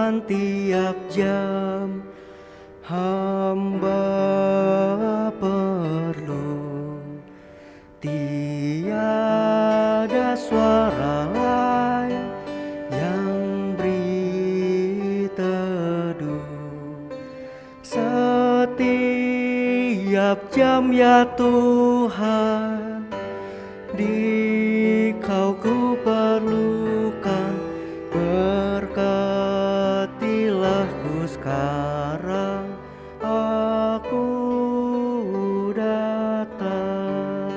Tuhan tiap jam hamba perlu. Tiada suara lain yang beri teduh. Setiap jam ya Tuhan, di Kau ku perlukan. Berkatilah ku sekarang, aku datang.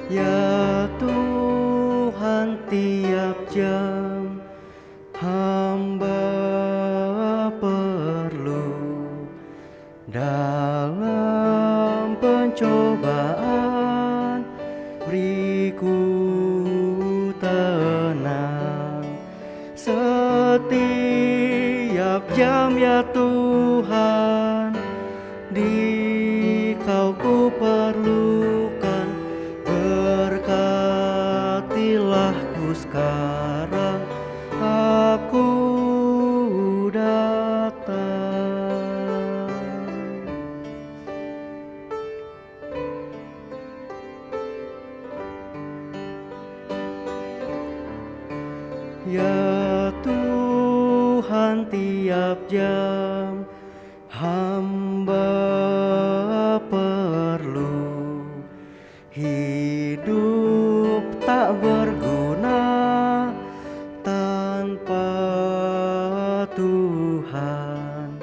Ya Tuhan tiap jam hamba perlu. Dalam pencobaan beriku tenang. Setiap jam ya Tuhan, di Kau ku perlukan. Berkatilah ku sekarang, aku datang. Ya Tuhan tiap jam hamba perlu. Hidup tak berguna tanpa Tuhan.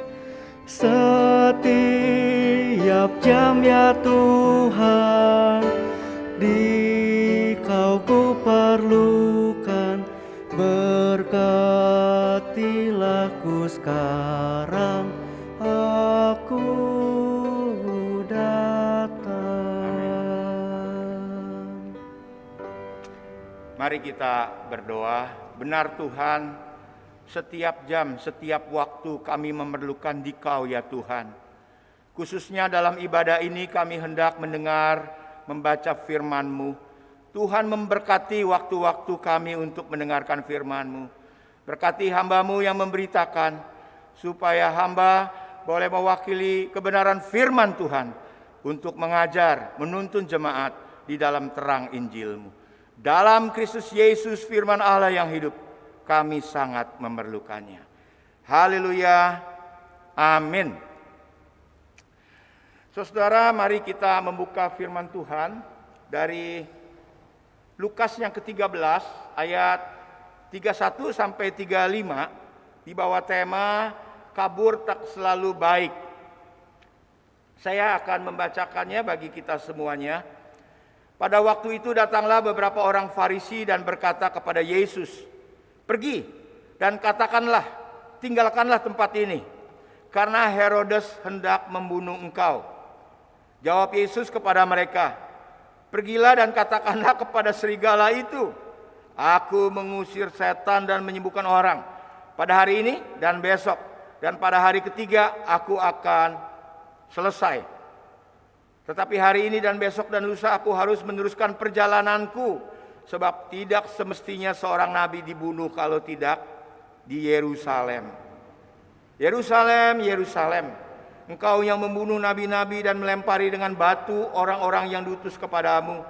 Setiap jam ya Tuhan, di Kau ku perlukan. Berkatilah ku sekarang, aku datang. Mari kita berdoa. Benar Tuhan, setiap jam, setiap waktu kami memerlukan di Kau ya Tuhan. Khususnya dalam ibadah ini kami hendak mendengar, membaca firman-Mu. Tuhan memberkati waktu-waktu kami untuk mendengarkan firman-Mu. Berkati hamba-Mu yang memberitakan, supaya hamba boleh mewakili kebenaran firman Tuhan untuk mengajar, menuntun jemaat di dalam terang Injil-Mu. Dalam Kristus Yesus firman Allah yang hidup, kami sangat memerlukannya. Haleluya, amin. Saudara, mari kita membuka firman Tuhan dari Lukas yang ke-13 ayat 31 sampai 35 di bawah tema kabur tak selalu baik. Saya akan membacakannya bagi kita semuanya. Pada waktu itu datanglah beberapa orang Farisi dan berkata kepada Yesus, "Pergi dan katakanlah, tinggalkanlah tempat ini, karena Herodes hendak membunuh engkau." Jawab Yesus kepada mereka, "Pergilah dan katakanlah kepada serigala itu, Aku mengusir setan dan menyembuhkan orang pada hari ini dan besok, dan pada hari ketiga aku akan selesai. Tetapi hari ini dan besok dan lusa aku harus meneruskan perjalananku, sebab tidak semestinya seorang nabi dibunuh kalau tidak di Yerusalem. Yerusalem, Yerusalem, engkau yang membunuh nabi-nabi dan melempari dengan batu orang-orang yang diutus kepadamu.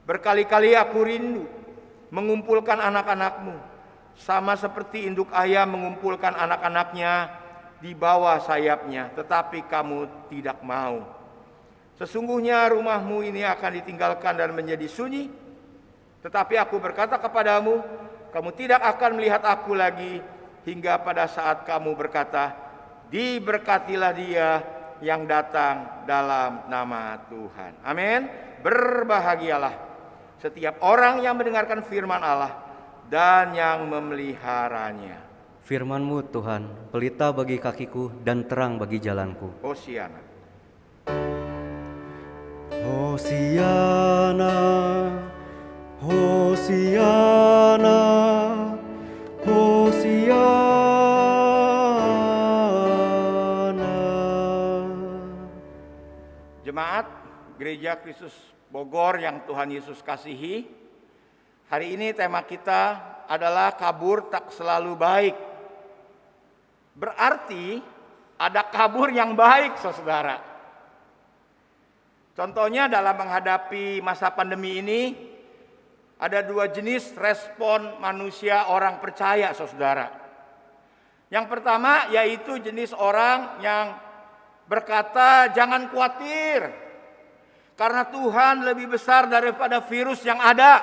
Berkali-kali aku rindu mengumpulkan anak-anakmu, sama seperti induk ayam mengumpulkan anak-anaknya di bawah sayapnya, tetapi kamu tidak mau. Sesungguhnya rumahmu ini akan ditinggalkan dan menjadi sunyi. Tetapi aku berkata kepadamu, kamu tidak akan melihat aku lagi, hingga pada saat kamu berkata, diberkatilah dia yang datang dalam nama Tuhan. Amin. Berbahagialah setiap orang yang mendengarkan firman Allah dan yang memeliharanya. Firman-Mu Tuhan, pelita bagi kakiku dan terang bagi jalanku. Hosiana. Hosiana, Hosiana, Hosiana. Jemaat Gereja Kristus Bogor yang Tuhan Yesus kasihi, hari ini tema kita adalah kabur tak selalu baik. Berarti ada kabur yang baik, saudara. Contohnya dalam menghadapi masa pandemi ini, ada dua jenis respon manusia orang percaya, saudara. Yang pertama yaitu jenis orang yang berkata, jangan khawatir, karena Tuhan lebih besar daripada virus yang ada.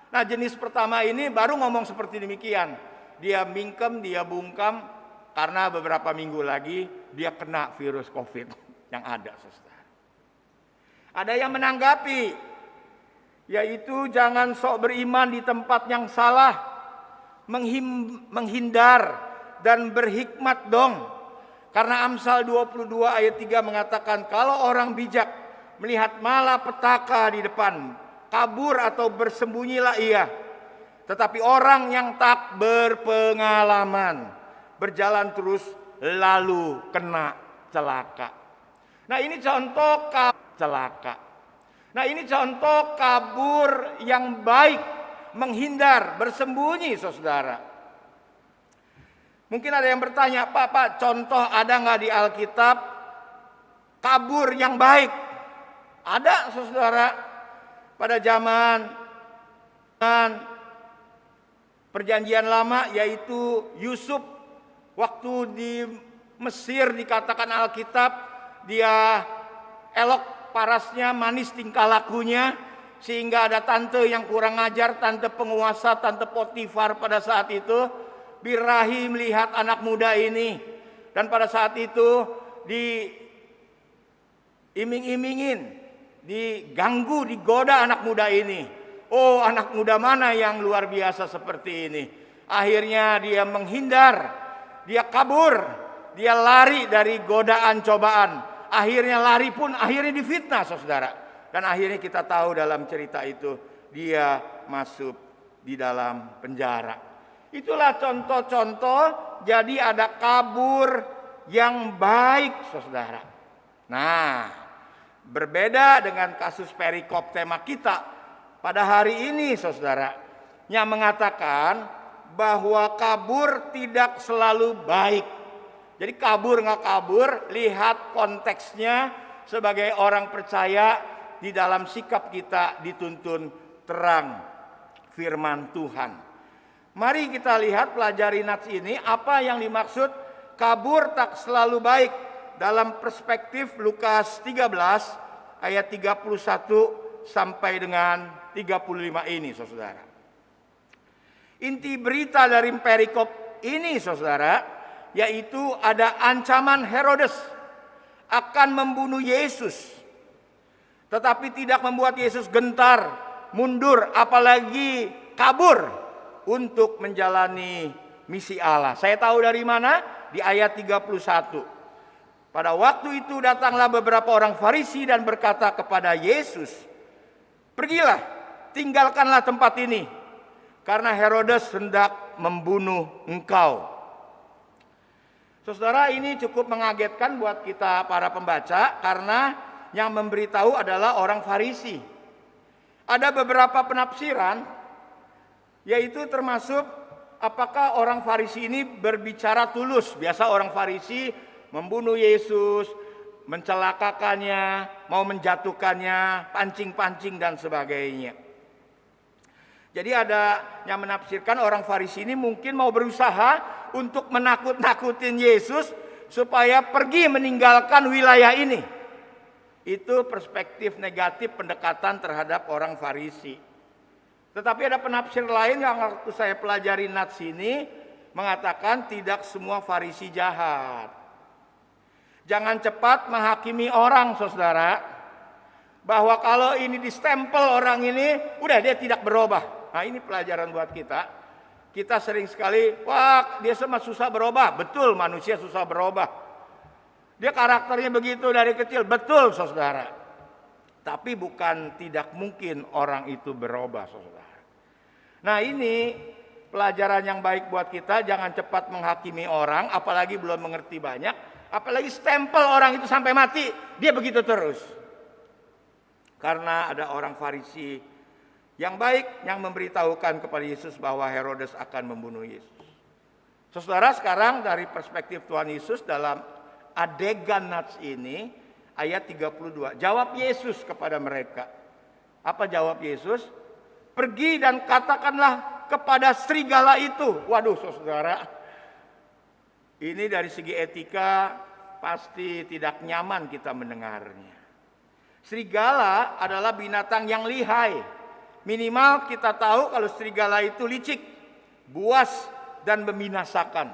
Nah, jenis pertama ini baru ngomong seperti demikian. Dia mingkem, dia bungkam, karena beberapa minggu lagi dia kena virus COVID yang ada, saudara. Ada yang menanggapi, yaitu jangan sok beriman di tempat yang salah, menghindar dan berhikmat dong. Karena Amsal 22 ayat 3 mengatakan, kalau orang bijak melihat malapetaka di depan, kabur atau bersembunyilah ia. Tetapi orang yang tak berpengalaman berjalan terus lalu kena celaka. Nah, ini contoh celaka. Nah, ini contoh kabur yang baik, menghindar, bersembunyi, saudara. Mungkin ada yang bertanya, Pak, contoh ada nggak di Alkitab kabur yang baik? Ada, saudara. Pada zaman Perjanjian Lama, yaitu Yusuf, waktu di Mesir dikatakan Alkitab, dia elok parasnya, manis tingkah lakunya, sehingga ada tante yang kurang ajar, tante penguasa, tante Potifar pada saat itu birahi melihat anak muda ini, dan pada saat itu diiming-imingin, diganggu, digoda anak muda ini. Oh, anak muda mana yang luar biasa seperti ini. Akhirnya dia menghindar, dia kabur, dia lari dari godaan cobaan. Akhirnya lari pun akhirnya difitnah, saudara. Dan akhirnya kita tahu dalam cerita itu dia masuk di dalam penjara. Itulah contoh-contoh, jadi ada kabur yang baik, saudara. Nah, berbeda dengan kasus perikop tema kita pada hari ini, saudara, yang mengatakan bahwa kabur tidak selalu baik. Jadi kabur nggak kabur, lihat konteksnya. Sebagai orang percaya, di dalam sikap kita dituntun terang firman Tuhan. Mari kita lihat, pelajari nats ini, apa yang dimaksud kabur tak selalu baik dalam perspektif Lukas 13 ayat 31 sampai dengan 35 ini, saudara. Inti berita dari perikop ini, saudara, yaitu ada ancaman Herodes akan membunuh Yesus. Tetapi tidak membuat Yesus gentar, mundur, apalagi kabur untuk menjalani misi Allah. Saya tahu dari mana? Di ayat 31. Pada waktu itu datanglah beberapa orang Farisi dan berkata kepada Yesus, "Pergilah, tinggalkanlah tempat ini, karena Herodes hendak membunuh engkau." Saudara, ini cukup mengagetkan buat kita para pembaca, karena yang memberitahu adalah orang Farisi. Ada beberapa penafsiran, yaitu termasuk apakah orang Farisi ini berbicara tulus. Biasa orang Farisi membunuh Yesus, mencelakakannya, mau menjatuhkannya, pancing-pancing dan sebagainya. Jadi ada yang menafsirkan orang Farisi ini mungkin mau berusaha untuk menakut-nakutin Yesus supaya pergi meninggalkan wilayah ini. Itu perspektif negatif pendekatan terhadap orang Farisi. Tetapi ada penafsir lain yang waktu saya pelajari nats ini mengatakan tidak semua Farisi jahat. Jangan cepat menghakimi orang, saudara, bahwa kalau ini distempel orang ini, udah dia tidak berubah. Nah, ini pelajaran buat kita. Kita sering sekali, wah dia semua susah berubah. Betul, manusia susah berubah. Dia karakternya begitu dari kecil. Betul, saudara. Tapi bukan tidak mungkin orang itu berubah, saudara. Nah, ini pelajaran yang baik buat kita. Jangan cepat menghakimi orang, apalagi belum mengerti banyak. Apalagi stempel orang itu sampai mati, dia begitu terus. Karena ada orang Farisi yang baik yang memberitahukan kepada Yesus bahwa Herodes akan membunuh Yesus. Saudara, sekarang dari perspektif Tuhan Yesus dalam adegan Nats ini, ayat 32. Jawab Yesus kepada mereka. Apa jawab Yesus? Pergi dan katakanlah kepada serigala itu. Waduh saudara, ini dari segi etika pasti tidak nyaman kita mendengarnya. Serigala adalah binatang yang lihai. Minimal kita tahu kalau serigala itu licik, buas, dan membinasakan.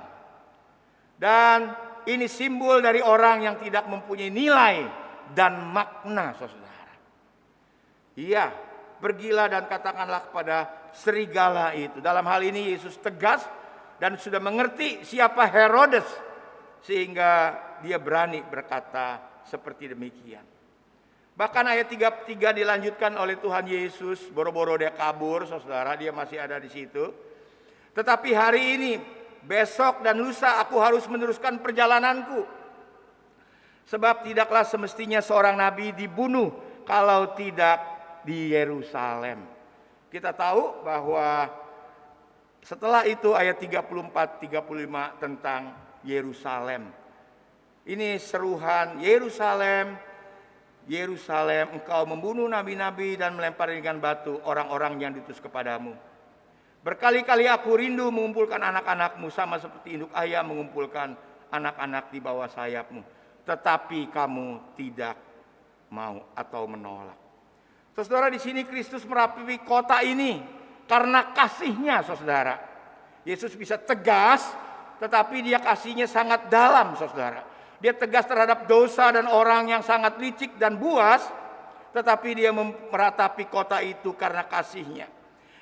Dan ini simbol dari orang yang tidak mempunyai nilai dan makna, saudara. Iya, pergilah dan katakanlah kepada serigala itu. Dalam hal ini Yesus tegas dan sudah mengerti siapa Herodes, sehingga dia berani berkata seperti demikian. Bahkan ayat 33 dilanjutkan oleh Tuhan Yesus, boro-boro dia kabur, saudara, dia masih ada di situ. Tetapi hari ini, besok dan lusa aku harus meneruskan perjalananku. Sebab tidaklah semestinya seorang nabi dibunuh kalau tidak di Yerusalem. Kita tahu bahwa setelah itu ayat 34-35 tentang Yerusalem. Ini seruhan, Yerusalem, Yerusalem, engkau membunuh nabi-nabi dan melempar dengan batu orang-orang yang diutus kepadamu. Berkali-kali aku rindu mengumpulkan anak-anakmu sama seperti induk ayam mengumpulkan anak-anak di bawah sayapmu. Tetapi kamu tidak mau atau menolak. Saudara, di sini Kristus merapi kota ini karena kasihnya, saudara. Yesus bisa tegas, tetapi dia kasihnya sangat dalam, saudara. Dia tegas terhadap dosa dan orang yang sangat licik dan buas, tetapi dia meratapi kota itu karena kasihnya.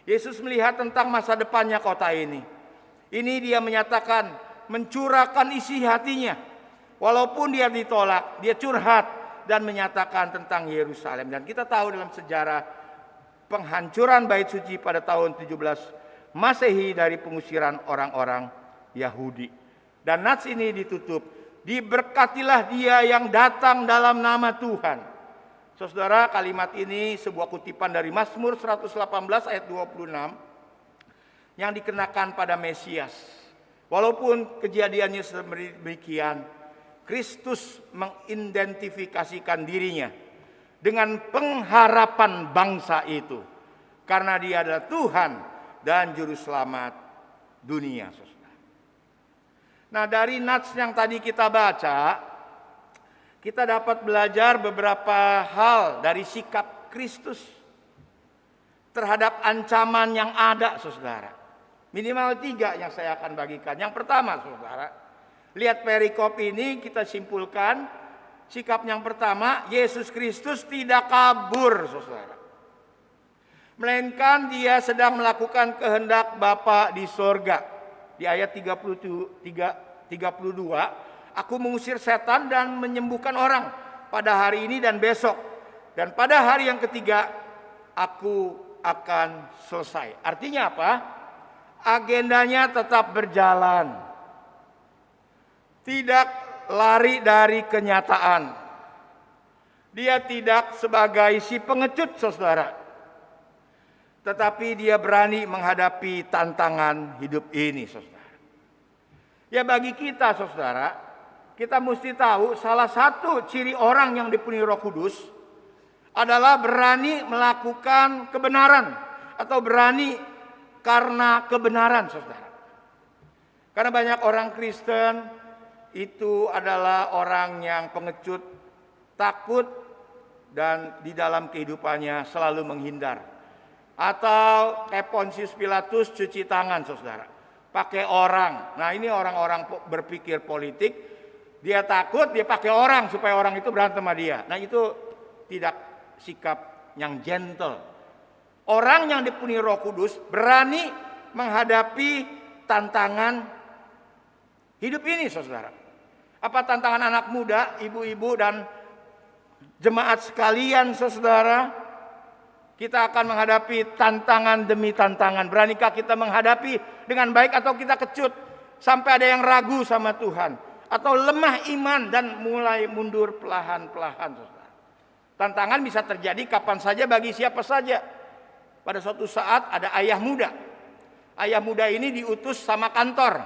Yesus melihat tentang masa depannya kota ini. Ini dia menyatakan, mencurahkan isi hatinya. Walaupun dia ditolak, dia curhat dan menyatakan tentang Yerusalem. Dan kita tahu dalam sejarah penghancuran bait suci pada tahun 17 Masehi dari pengusiran orang-orang Yahudi. Dan nats ini ditutup, diberkatilah dia yang datang dalam nama Tuhan. Saudara, kalimat ini sebuah kutipan dari Mazmur 118 ayat 26 yang dikenakan pada Mesias. Walaupun kejadiannya demikian, Kristus mengidentifikasikan dirinya dengan pengharapan bangsa itu. Karena dia adalah Tuhan dan Juru Selamat dunia. Saudara. Nah, dari nats yang tadi kita baca, kita dapat belajar beberapa hal dari sikap Kristus terhadap ancaman yang ada, saudara. Minimal 3 yang saya akan bagikan. Yang pertama, saudara, lihat perikop ini kita simpulkan. Sikap yang pertama, Yesus Kristus tidak kabur, saudara. Melainkan dia sedang melakukan kehendak Bapa di sorga. Di ayat 32, aku mengusir setan dan menyembuhkan orang pada hari ini dan besok. Dan pada hari yang ketiga, aku akan selesai. Artinya apa? Agendanya tetap berjalan. Tidak lari dari kenyataan. Dia tidak sebagai si pengecut, saudara. Tetapi dia berani menghadapi tantangan hidup ini, saudara. Ya bagi kita, saudara, kita mesti tahu salah satu ciri orang yang dipenuhi Roh Kudus adalah berani melakukan kebenaran atau berani karena kebenaran, saudara. Karena banyak orang Kristen itu adalah orang yang pengecut, takut, dan di dalam kehidupannya selalu menghindar. Atau kayak Pontius Pilatus, cuci tangan, saudara. Pakai orang. Nah, ini orang-orang berpikir politik. Dia takut, dia pakai orang supaya orang itu berantem sama dia. Nah, itu tidak sikap yang gentle. Orang yang dipenuhi Roh Kudus berani menghadapi tantangan hidup ini, saudara. Apa tantangan anak muda, ibu-ibu dan jemaat sekalian, saudara? Kita akan menghadapi tantangan demi tantangan. Beranikah kita menghadapi dengan baik atau kita kecut sampai ada yang ragu sama Tuhan? Atau lemah iman dan mulai mundur perlahan-lahan, saudara. Tantangan bisa terjadi kapan saja bagi siapa saja. Pada suatu saat ada ayah muda. Ayah muda ini diutus sama kantor.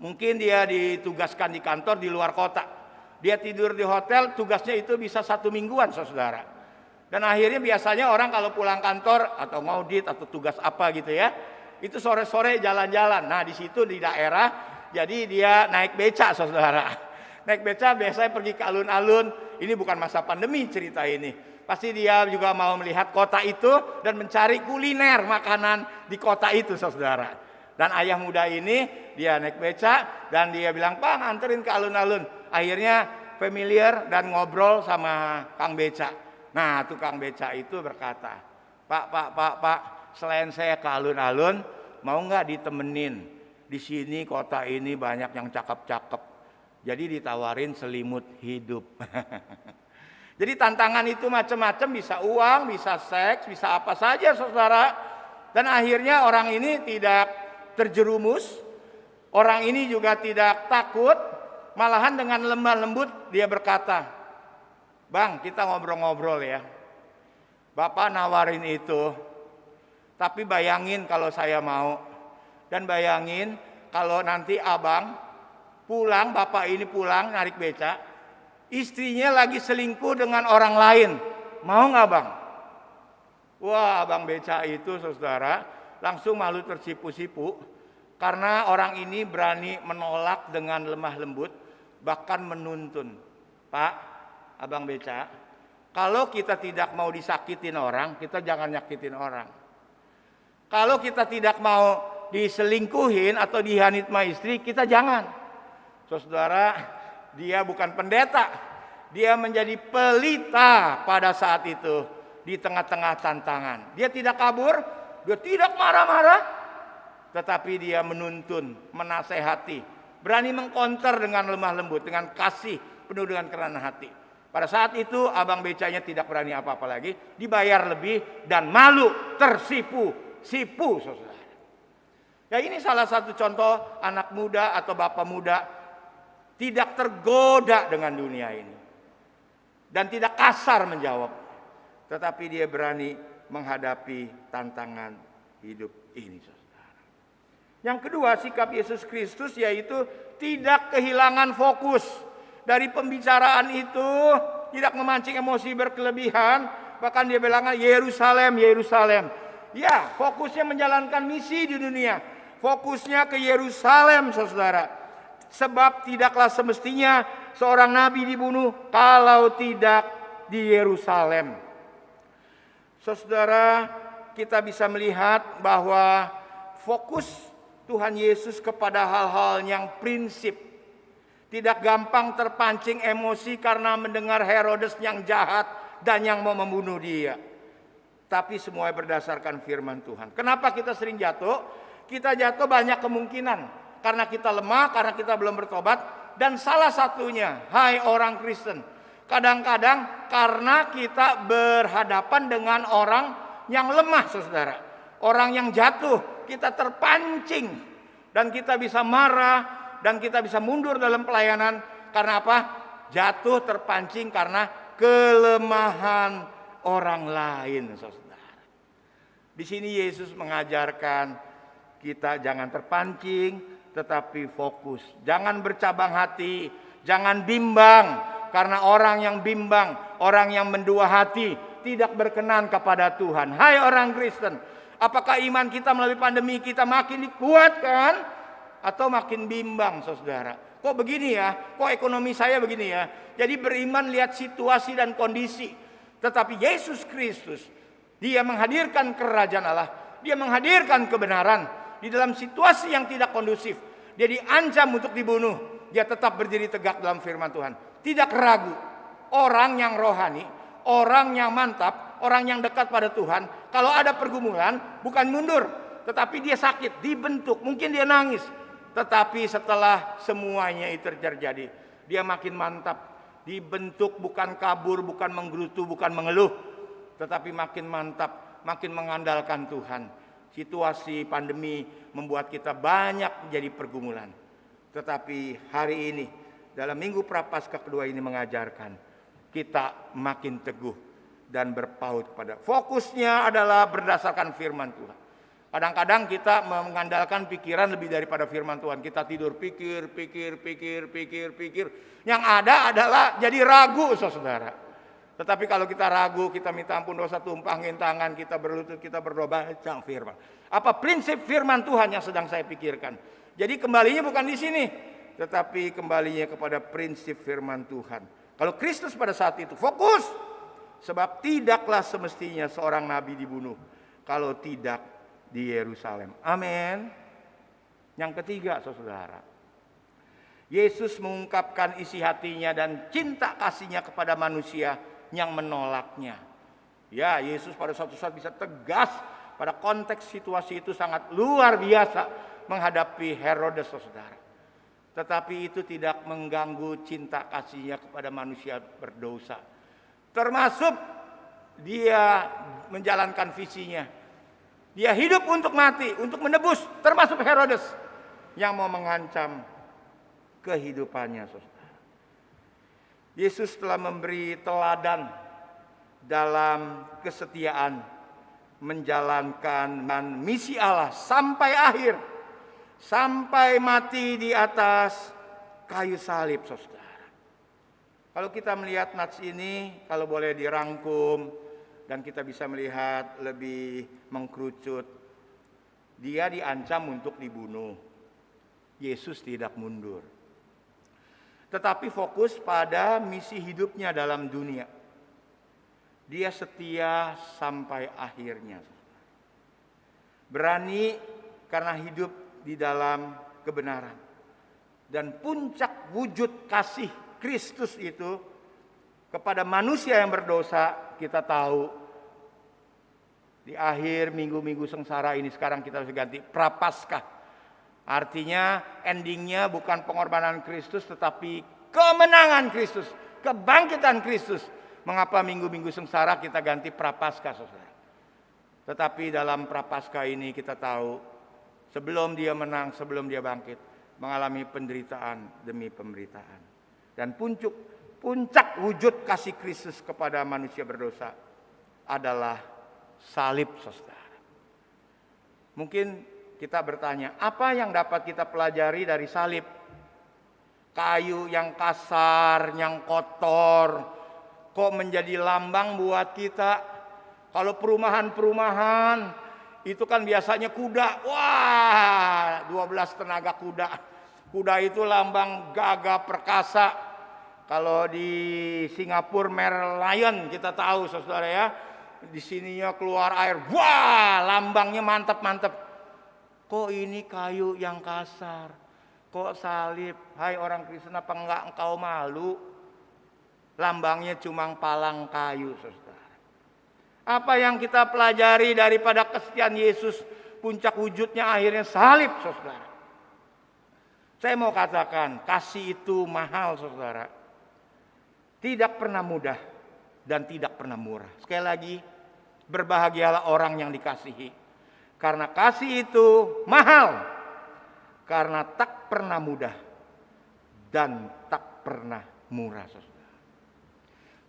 Mungkin dia ditugaskan di kantor di luar kota. Dia tidur di hotel, tugasnya itu bisa 1 mingguan, saudara. Dan akhirnya biasanya orang kalau pulang kantor atau ngaudit atau tugas apa gitu ya, itu sore-sore jalan-jalan. Nah di situ di daerah, jadi dia naik beca, saudara. Naik beca biasanya pergi ke alun-alun. Ini bukan masa pandemi cerita ini. Pasti dia juga mau melihat kota itu dan mencari kuliner makanan di kota itu, saudara. Dan ayah muda ini dia naik beca dan dia bilang, "Bang, anterin ke alun-alun." Akhirnya familiar dan ngobrol sama Kang beca. Nah, tukang beca itu berkata, Pak, selain saya ke alun-alun, mau nggak ditemenin? Di sini kota ini banyak yang cakep-cakep. Jadi ditawarin selimut hidup." Jadi tantangan itu macam-macam, bisa uang, bisa seks, bisa apa saja, saudara. Dan akhirnya orang ini tidak terjerumus, orang ini juga tidak takut, malahan dengan lemah lembut dia berkata, "Bang, kita ngobrol-ngobrol ya. Bapak nawarin itu, tapi bayangin kalau saya mau. Dan bayangin kalau nanti abang pulang, bapak ini pulang narik beca, istrinya lagi selingkuh dengan orang lain. Mau nggak, Bang?" Wah, abang beca itu, saudara, langsung malu tersipu-sipu karena orang ini berani menolak dengan lemah lembut, bahkan menuntun. "Pak, abang beca, kalau kita tidak mau disakitin orang, kita jangan nyakitin orang. Kalau kita tidak mau diselingkuhin atau dihianat sama istri, kita jangan." Saudara, dia bukan pendeta, dia menjadi pelita pada saat itu di tengah-tengah tantangan. Dia tidak kabur, dia tidak marah-marah, tetapi dia menuntun, menasehati, berani mengkonter dengan lemah lembut, dengan kasih, penuh dengan kerendahan hati. Pada saat itu abang becanya tidak berani apa-apa lagi, dibayar lebih dan malu, tersipu-sipu, saudara. Ya, ini salah satu contoh anak muda atau bapak muda tidak tergoda dengan dunia ini dan tidak kasar menjawab, tetapi dia berani menghadapi tantangan hidup ini, saudara. Yang kedua, sikap Yesus Kristus yaitu tidak kehilangan fokus dari pembicaraan itu, tidak memancing emosi berkelebihan. Bahkan dia bilang, "Yerusalem, Yerusalem." Ya, fokusnya menjalankan misi di dunia, fokusnya ke Yerusalem, saudara. Sebab tidaklah semestinya seorang nabi dibunuh kalau tidak di Yerusalem. Saudara, kita bisa melihat bahwa fokus Tuhan Yesus kepada hal-hal yang prinsip. Tidak gampang terpancing emosi karena mendengar Herodes yang jahat dan yang mau membunuh dia. Tapi semuanya berdasarkan firman Tuhan. Kenapa kita sering jatuh? Kita jatuh banyak kemungkinan. Karena kita lemah, karena kita belum bertobat. Dan salah satunya, hai orang Kristen, kadang-kadang karena kita berhadapan dengan orang yang lemah, saudara. Orang yang jatuh, kita terpancing. Dan kita bisa marah, dan kita bisa mundur dalam pelayanan. Karena apa? Jatuh terpancing karena kelemahan orang lain, saudara. Di sini Yesus mengajarkan kita jangan terpancing, tetapi fokus. Jangan bercabang hati, jangan bimbang. Karena orang yang bimbang, orang yang mendua hati, tidak berkenan kepada Tuhan. Hai orang Kristen, apakah iman kita melalui pandemi kita makin dikuatkan atau makin bimbang, saudara? Kok begini ya? Kok ekonomi saya begini ya? Jadi beriman lihat situasi dan kondisi. Tetapi Yesus Kristus, dia menghadirkan kerajaan Allah, dia menghadirkan kebenaran. Di dalam situasi yang tidak kondusif, dia diancam untuk dibunuh, dia tetap berdiri tegak dalam firman Tuhan. Tidak ragu. Orang yang rohani, orang yang mantap, orang yang dekat pada Tuhan, kalau ada pergumulan bukan mundur, tetapi dia sakit, dibentuk, mungkin dia nangis. Tetapi setelah semuanya itu terjadi, dia makin mantap, dibentuk, bukan kabur, bukan menggerutu, bukan mengeluh, tetapi makin mantap, makin mengandalkan Tuhan. Situasi pandemi membuat kita banyak menjadi pergumulan. Tetapi hari ini, dalam minggu Prapaskah kedua ini mengajarkan kita makin teguh dan berpaut kepada. Fokusnya adalah berdasarkan firman Tuhan. Kadang-kadang kita mengandalkan pikiran lebih daripada firman Tuhan. Kita tidur pikir. Yang ada adalah jadi ragu, saudara. Tetapi kalau kita ragu, kita minta ampun dosa, tumpangin tangan, kita berlutut, kita berdoa, baca firman. Apa prinsip firman Tuhan yang sedang saya pikirkan? Jadi kembalinya bukan di sini, tetapi kembalinya kepada prinsip firman Tuhan. Kalau Kristus pada saat itu fokus, sebab tidaklah semestinya seorang nabi dibunuh kalau tidak di Yerusalem. Amin. Yang ketiga, saudara, Yesus mengungkapkan isi hatinya dan cinta kasihnya kepada manusia yang menolaknya. Ya, Yesus pada suatu saat bisa tegas pada konteks situasi itu sangat luar biasa menghadapi Herodes, saudara. Tetapi itu tidak mengganggu cinta kasihnya kepada manusia berdosa. Termasuk dia menjalankan visinya. Dia hidup untuk mati, untuk menebus, termasuk Herodes yang mau mengancam kehidupannya, saudara. Yesus telah memberi teladan dalam kesetiaan menjalankan misi Allah sampai akhir, sampai mati di atas kayu salib, saudara. Kalau kita melihat nats ini, kalau boleh dirangkum dan kita bisa melihat lebih mengkerucut, dia diancam untuk dibunuh. Yesus tidak mundur, tetapi fokus pada misi hidupnya dalam dunia. Dia setia sampai akhirnya. Berani karena hidup di dalam kebenaran. Dan puncak wujud kasih Kristus itu kepada manusia yang berdosa, kita tahu di akhir minggu-minggu sengsara ini sekarang kita harus ganti Prapaskah. Artinya endingnya bukan pengorbanan Kristus tetapi kemenangan Kristus, kebangkitan Kristus. Mengapa minggu-minggu sengsara kita ganti Prapaskah, saudara? Tetapi dalam Prapaskah ini kita tahu sebelum dia menang, sebelum dia bangkit, mengalami penderitaan demi penderitaan. Dan puncak wujud kasih Kristus kepada manusia berdosa adalah salib, saudara. Mungkin kita bertanya, apa yang dapat kita pelajari dari salib? Kayu yang kasar, yang kotor, kok menjadi lambang buat kita? Kalau perumahan itu kan biasanya kuda. Wah, 12 tenaga kuda. Kuda itu lambang gagah perkasa. Kalau di Singapura Merlion kita tahu, saudara ya, di sininya keluar air. Wah, lambangnya mantap. Kok ini kayu yang kasar? Kok salib? Hai orang Kristen, apa enggak engkau malu? Lambangnya cuma palang kayu, saudara. Apa yang kita pelajari daripada kesetiaan Yesus? Puncak wujudnya akhirnya salib, saudara. Saya mau katakan, kasih itu mahal, saudara. Tidak pernah mudah dan tidak pernah murah. Sekali lagi, berbahagialah orang yang dikasihi. Karena kasih itu mahal. Karena tak pernah mudah dan tak pernah murah, saudara.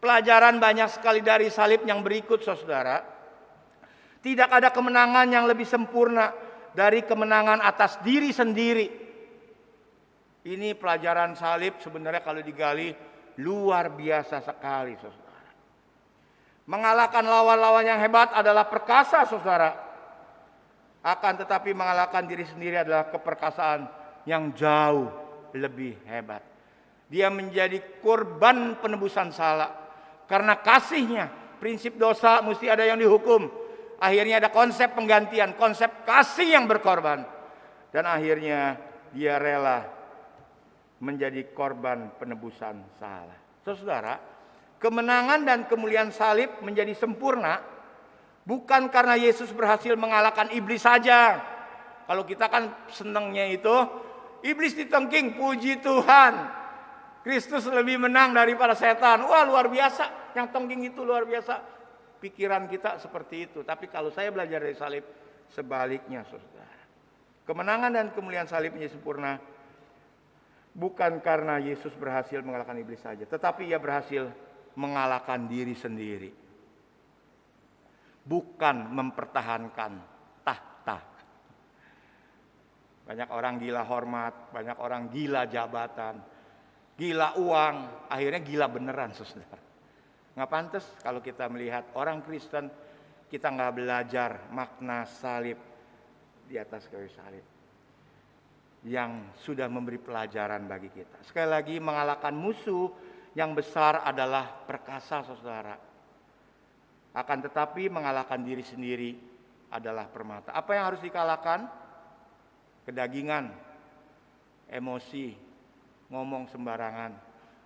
Pelajaran banyak sekali dari salib yang berikut, saudara. Tidak ada kemenangan yang lebih sempurna dari kemenangan atas diri sendiri. Ini pelajaran salib sebenarnya kalau digali luar biasa sekali, saudara. Mengalahkan lawan-lawan yang hebat adalah perkasa, saudara. Akan tetapi mengalahkan diri sendiri adalah keperkasaan yang jauh lebih hebat. Dia menjadi korban penebusan salah. Karena kasihnya, prinsip dosa mesti ada yang dihukum. Akhirnya ada konsep penggantian, konsep kasih yang berkorban. Dan akhirnya dia rela menjadi korban penebusan salah. Saudara, kemenangan dan kemuliaan salib menjadi sempurna bukan karena Yesus berhasil mengalahkan iblis saja. Kalau kita kan senangnya itu, iblis ditengking, puji Tuhan. Kristus lebih menang daripada setan. Wah, luar biasa. Yang tengking itu luar biasa. Pikiran kita seperti itu. Tapi kalau saya belajar dari salib, sebaliknya, saudara. Kemenangan dan kemuliaan salib menjadi sempurna bukan karena Yesus berhasil mengalahkan iblis saja, tetapi ia berhasil mengalahkan diri sendiri. bukan mempertahankan tahta. Banyak orang gila hormat, banyak orang gila jabatan, gila uang, akhirnya gila beneran, saudara. Nggak pantas kalau kita melihat orang Kristen, kita nggak belajar makna salib di atas kayu salib yang sudah memberi pelajaran bagi kita. Sekali lagi, mengalahkan musuh yang besar adalah perkasa, saudara. Akan tetapi mengalahkan diri sendiri adalah permata. Apa yang harus dikalahkan? Kedagingan, emosi, ngomong sembarangan,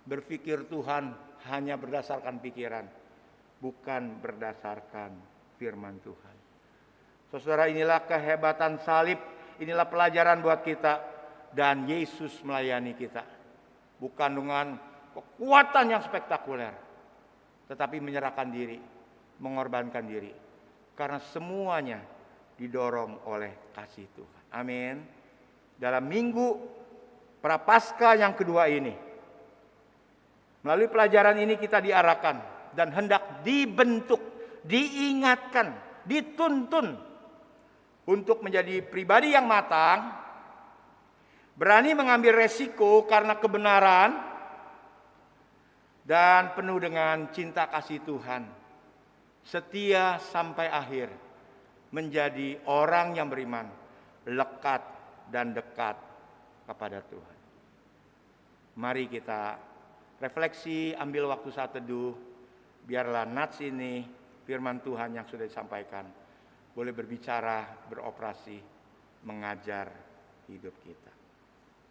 berpikir Tuhan hanya berdasarkan pikiran, bukan berdasarkan firman Tuhan. Saudara, inilah kehebatan salib, inilah pelajaran buat kita, dan Yesus melayani kita. Bukan dengan kekuatan yang spektakuler, tetapi menyerahkan diri, mengorbankan diri. Karena semuanya didorong oleh kasih Tuhan. Amin. Dalam minggu Prapaskah yang kedua ini, melalui pelajaran ini kita diarahkan dan hendak dibentuk, diingatkan, dituntun untuk menjadi pribadi yang matang, berani mengambil resiko karena kebenaran, dan penuh dengan cinta kasih Tuhan, setia sampai akhir, menjadi orang yang beriman, lekat dan dekat kepada Tuhan. Mari kita refleksi, ambil waktu saat teduh, biarlah nats ini, firman Tuhan yang sudah disampaikan, boleh berbicara, beroperasi, mengajar hidup kita.